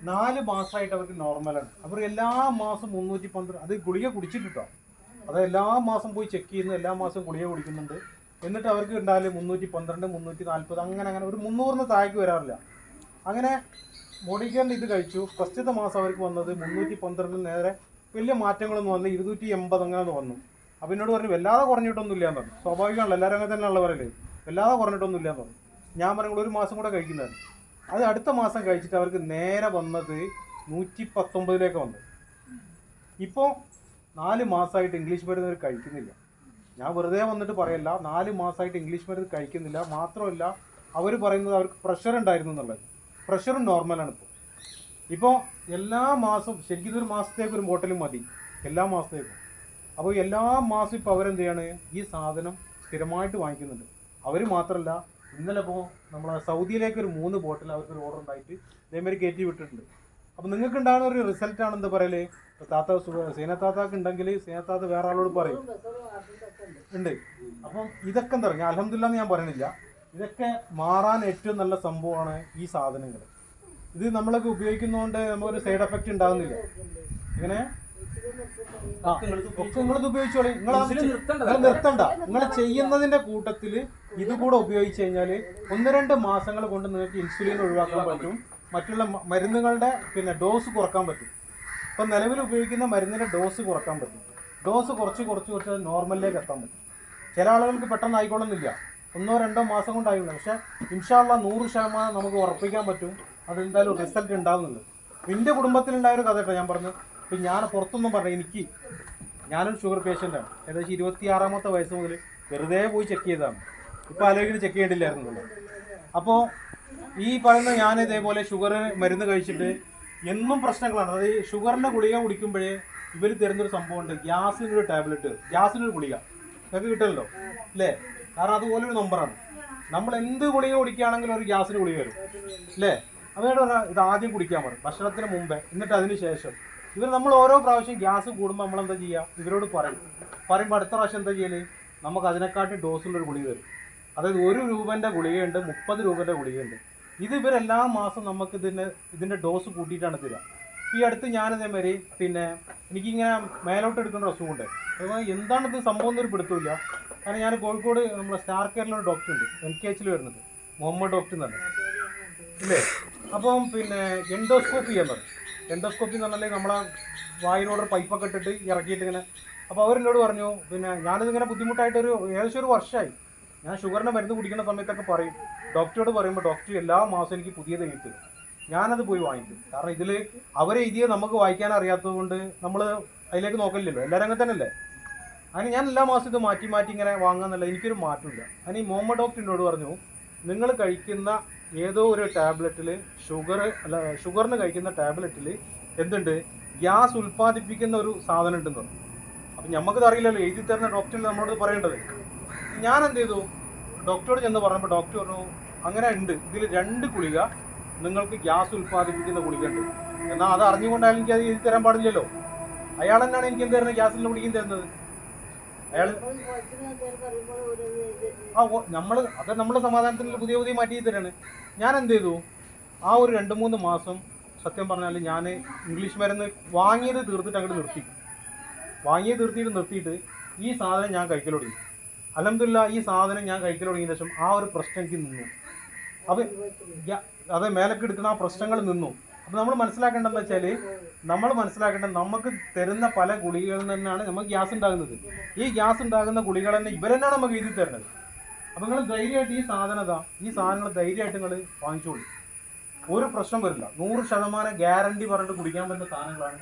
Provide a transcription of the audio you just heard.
4 മാസമായിട്ട് അവർക്ക് നോർമലാണ്. അവർ എല്ലാ മാസം 312 അത് ഗുളിക കുടിച്ചിട്ടോ, അത് എല്ലാ മാസം പോയി ചെക്ക് ചെയ്യുന്നു, എല്ലാ മാസവും ഗുളിക കുടിക്കുന്നുണ്ട്. എന്നിട്ട് അവർക്ക് ഉണ്ടാവില്ല 312 340 അങ്ങനെ ഒരു 300 താഴേക്ക് വരാറില്ല. അങ്ങനെ മോഡിക്കേറിൻ്റെ ഇത് കഴിച്ചു. ഫസ്റ്റത്തെ മാസം അവർക്ക് വന്നത് 312 നേരെ വലിയ മാറ്റങ്ങളൊന്നും വന്നില്ല, 280 അങ്ങനെ വന്നു. അപ്പോൾ എന്നോട് പറഞ്ഞു വല്ലാതെ കുറഞ്ഞിട്ടൊന്നും ഇല്ലയെന്ന് പറഞ്ഞു. സ്വാഭാവികമാണല്ലോ, എല്ലാവരും അങ്ങനെ തന്നെയുള്ള പറയല്ലേ, വല്ലാതെ കുറഞ്ഞിട്ടൊന്നും ഇല്ലയെന്ന് പറഞ്ഞു. ഞാൻ പറഞ്ഞു ഒരു മാസം കൂടെ കഴിക്കുന്നതാണ്. അത് അടുത്ത മാസം കഴിച്ചിട്ട് അവർക്ക് നേരെ വന്നത് 119 വന്നത്. ഇപ്പോൾ 4 മാസമായിട്ട് ഇംഗ്ലീഷ് മരുന്ന് അവർ കഴിക്കുന്നില്ല. ഞാൻ വെറുതെ വന്നിട്ട് പറയല്ല, 4 മാസമായിട്ട് ഇംഗ്ലീഷ് മരുന്ന് കഴിക്കുന്നില്ല. മാത്രമല്ല അവർ പറയുന്നത് അവർക്ക് പ്രഷർ ഉണ്ടായിരുന്നു എന്നുള്ളത്. പ്രഷറും നോർമലാണ് ഇപ്പോൾ എല്ലാ മാസവും. ശരിക്കും ഇതൊരു മാസത്തേക്ക് ഒരു ബോട്ടിൽ മതി, എല്ലാ മാസത്തേക്കും. അപ്പോൾ എല്ലാ മാസവും ഇപ്പോൾ അവരെന്ത് ചെയ്യാണ്, ഈ സാധനം സ്ഥിരമായിട്ട് വാങ്ങിക്കുന്നുണ്ട്. അവർ മാത്രമല്ല, ഇന്നലെ ഇപ്പോൾ നമ്മളെ സൗദിയിലേക്ക് ഒരു 3 ബോട്ടിൽ അവർക്കൊരു ഓർഡർ ഉണ്ടായിട്ട് ഇതേമാതിരി കയറ്റി വിട്ടിട്ടുണ്ട്. അപ്പോൾ നിങ്ങൾക്ക് ഉണ്ടാകുന്ന ഒരു റിസൾട്ടാണ് എന്താ പറയല്, താത്ത സീനത്താത്താക്ക് ഉണ്ടെങ്കിൽ സീനത്താത്ത വേറെ ആളോട് പറയും ഉണ്ട്. അപ്പം ഇതൊക്കെ എന്താ പറയുക, അൽഹംദുലില്ലാഹ് എന്ന് ഞാൻ പറയണില്ല, ഇതൊക്കെ മാറാൻ ഏറ്റവും നല്ല സംഭവമാണ് ഈ സാധനങ്ങൾ. ഇത് നമ്മളൊക്കെ ഉപയോഗിക്കുന്നതുകൊണ്ട് നമുക്കൊരു സൈഡ് എഫക്റ്റ് ഉണ്ടാകുന്നില്ല. ഇങ്ങനെ ഒക്കെ നിങ്ങളിത് ഉപയോഗിച്ചോളി, നിങ്ങൾ നിർത്തണ്ട. നിങ്ങൾ ചെയ്യുന്നതിന്റെ കൂട്ടത്തിൽ ഇത് കൂടെ ഉപയോഗിച്ച് കഴിഞ്ഞാൽ 1-2 മാസങ്ങൾ കൊണ്ട് നിങ്ങൾക്ക് ഇൻസുലിൻ ഒഴിവാക്കാൻ പറ്റും, മറ്റുള്ള മരുന്നുകളുടെ ഡോസ് കുറക്കാൻ പറ്റും. ഇപ്പം നിലവിൽ ഉപയോഗിക്കുന്ന മരുന്നിൻ്റെ ഡോസ് കുറക്കാൻ പറ്റും. ഡോസ് കുറച്ച് നോർമലിലേക്ക് എത്താൻ പറ്റും. ചില ആളുകൾക്ക് പെട്ടെന്ന് ആയിക്കോളുന്നില്ല, 1-2 മാസം കൊണ്ടായില്ല. പക്ഷേ ഇൻഷാ അല്ലാഹ് 100% നമുക്ക് ഉറപ്പിക്കാൻ പറ്റും അതെന്തായാലും റിസൾട്ട് ഉണ്ടാകുന്നുണ്ട്. എൻ്റെ കുടുംബത്തിലുണ്ടായൊരു കഥ കേട്ടോ ഞാൻ പറഞ്ഞു. ഇപ്പം ഞാൻ പുറത്തൊന്നും പറഞ്ഞു, ഞാനൊരു ഷുഗർ പേഷ്യൻ്റാണ്. ഏകദേശം 26-ാമത്തെ വയസ്സ് മുതൽ വെറുതെ പോയി ചെക്ക് ചെയ്തതാണ്. ഇപ്പോൾ ആലോചിക്കുന്നത് ചെക്ക് ചെയ്യേണ്ടില്ലായിരുന്നുള്ളൂ. അപ്പോൾ ഈ പറയുന്ന ഞാൻ ഇതേപോലെ ഷുഗർ മരുന്ന് കഴിച്ചിട്ട് എന്നും പ്രശ്നങ്ങളാണ്. അതായത് ഷുഗറിൻ്റെ ഗുളിക കുടിക്കുമ്പോഴേ ഇവർ തരുന്നൊരു സംഭവമുണ്ട്, ഗ്യാസിനൊരു ടാബ്ലറ്റ്, ഗ്യാസിനൊരു ഗുളിക നിങ്ങൾക്ക് കിട്ടുമല്ലോ അല്ലേ? കാരണം അതുപോലൊരു നമ്പറാണ്. നമ്മൾ എന്ത് ഗുളിക കുടിക്കുകയാണെങ്കിലും ഒരു ഗ്യാസിന് ഗുളിക വരും അല്ലേ? അവരോട് പറഞ്ഞാൽ ഇത് ആദ്യം കുടിക്കാൻ പറയും ഭക്ഷണത്തിന് മുമ്പേ, എന്നിട്ട് അതിന് ശേഷം. നമ്മൾ ഓരോ പ്രാവശ്യം ഗ്യാസ് കൂടുമ്പോൾ നമ്മളെന്താ ചെയ്യുക, ഇവരോട് പറയുമ്പോൾ അടുത്ത പ്രാവശ്യം എന്താ ചെയ്യല്, നമുക്ക് അതിനെക്കാട്ടി ഡോസുള്ളൊരു ഗുളിക വരും. അതായത് 1 രൂപൻ്റെ ഗുളികയുണ്ട്, 30 രൂപൻ്റെ ഗുളികയുണ്ട്. ഇവരെല്ലാ മാസം നമുക്ക് ഇതിൻ്റെ ഡോസ് കൂട്ടിയിട്ടാണ് തരിക. ഈ അടുത്ത് ഞാനിതേമാതിരി എനിക്കിങ്ങനെ മേലോട്ട് എടുക്കേണ്ട അസുഖമുണ്ട്. അതുപോലെ എന്താണിത് സംഭവം എന്നൊരു പിടുത്തമില്ല. കാരണം ഞാൻ കോഴിക്കോട് നമ്മുടെ സ്റ്റാർ കെയറിലൊരു ഡോക്ടർ ഉണ്ട്, MKH വരുന്നത്, മുഹമ്മദ് ഡോക്ടർ എന്ന് പറഞ്ഞത് ഇല്ലേ. അപ്പം എൻഡോസ്കോപ്പി ചെയ്യാൻ പറയും. എൻഡോസ്കോപ്പി എന്ന് പറഞ്ഞാൽ നമ്മളെ വായിലോട് പൈപ്പൊക്കെ ഇട്ടിട്ട് ഇറക്കിയിട്ട് ഇങ്ങനെ. അപ്പോൾ അവരെന്നോട് പറഞ്ഞു, ഞാനിതിങ്ങനെ ബുദ്ധിമുട്ടായിട്ടൊരു ഏകദേശം 1 വർഷമായി. ഞാൻ ഷുഗറിൻ്റെ മരുന്ന് കുടിക്കുന്ന സമയത്തൊക്കെ പറയും, ഡോക്ടറോട് പറയുമ്പോൾ ഡോക്ടർ എല്ലാ മാസവും എനിക്ക് പുതിയത് എഴുതി. ഞാനത് പോയി വാങ്ങിക്കും. കാരണം ഇതിൽ അവരെഴുതിയത് നമുക്ക് വായിക്കാൻ അറിയാത്തത് കൊണ്ട് നമ്മൾ അതിലേക്ക് നോക്കലില്ലല്ലോ, എല്ലാവരും അങ്ങനെ തന്നെ അല്ലേ. അങ്ങനെ ഞാൻ എല്ലാ മാസവും ഇത് മാറ്റി ഇങ്ങനെ വാങ്ങാന്നല്ല, എനിക്കൊരു മാറ്റമില്ല. അതിന് ഈ മുഹമ്മദ് ഡോക്ടർ എന്നോട് പറഞ്ഞു, നിങ്ങൾ കഴിക്കുന്ന ഏതോ ഒരു ടാബ്ലറ്റിൽ ഷുഗറിന് കഴിക്കുന്ന ടാബ്ലറ്റിൽ എന്തുണ്ട്, ഗ്യാസ് ഉൽപ്പാദിപ്പിക്കുന്ന ഒരു സാധനം ഉണ്ടെന്ന് പറഞ്ഞു. അപ്പം നമുക്കത് അറിയില്ലല്ലോ, എഴുതി തരുന്ന ഡോക്ടറിൽ നമ്മളോട് പറയേണ്ടത്. ഞാൻ എന്ത് ചെയ്തു, ഡോക്ടറോട് ചെന്ന് പറഞ്ഞപ്പോൾ ഡോക്ടർ പറഞ്ഞു അങ്ങനെ ഉണ്ട്, ഇതിൽ 2 ഗുളിക നിങ്ങൾക്ക് ഗ്യാസ് ഉൽപ്പാദിപ്പിക്കുന്ന ഗുളിക ഉണ്ട്. എന്നാൽ അത് അറിഞ്ഞുകൊണ്ടായാലും എനിക്ക് അത് എഴുതി തരാൻ പാടില്ലല്ലോ. അയാൾ തന്നെയാണ് എനിക്ക് എന്ത് തരുന്നത്, ഗ്യാസിൻ്റെ ഗുളികയും തരുന്നത്. അയാൾ നമ്മുടെ സമാധാനത്തിന് പുതിയ മാറ്റി തരാണ്. ഞാൻ എന്ത് ചെയ്തു, ആ ഒരു 2-3 മാസം സത്യം പറഞ്ഞാൽ ഞാൻ ഇംഗ്ലീഷ് മരുന്ന് വാങ്ങിയത് തീർത്തിട്ട് അങ്ങോട്ട് നിർത്തിയിട്ട് ഈ സാധനം ഞാൻ കഴിക്കൽ തുടങ്ങി. അൽഹംദുലില്ലാഹ് ഈ സാധനം ഞാൻ കഴിക്കൽ തുടങ്ങിയ ശേഷം ആ ഒരു പ്രശ്നം എനിക്ക് നിന്നു. അത് മേലക്ക് എടുക്കുന്ന ആ പ്രശ്നങ്ങൾ നിന്നു. അപ്പോൾ നമ്മൾ മനസ്സിലാക്കേണ്ടതെന്ന് വെച്ചാൽ, നമുക്ക് തരുന്ന പല ഗുളികകളിൽ നിന്നാണ് നമുക്ക് ഗ്യാസ് ഉണ്ടാകുന്നത്. ഈ ഗ്യാസ് ഉണ്ടാകുന്ന ഗുളികൾ തന്നെ ഇവരെന്നാണ് നമുക്ക് എഴുതി തരുന്നത്. അപ്പോൾ നിങ്ങൾ ധൈര്യമായിട്ട് ഈ സാധനങ്ങൾ ധൈര്യമായിട്ട് നിങ്ങൾ വാങ്ങിച്ചോളൂ, ഒരു പ്രശ്നം വരില്ല. 100% ഗ്യാരണ്ടി പറഞ്ഞിട്ട് കുടിക്കാൻ പറ്റുന്ന സാധനങ്ങളാണ്.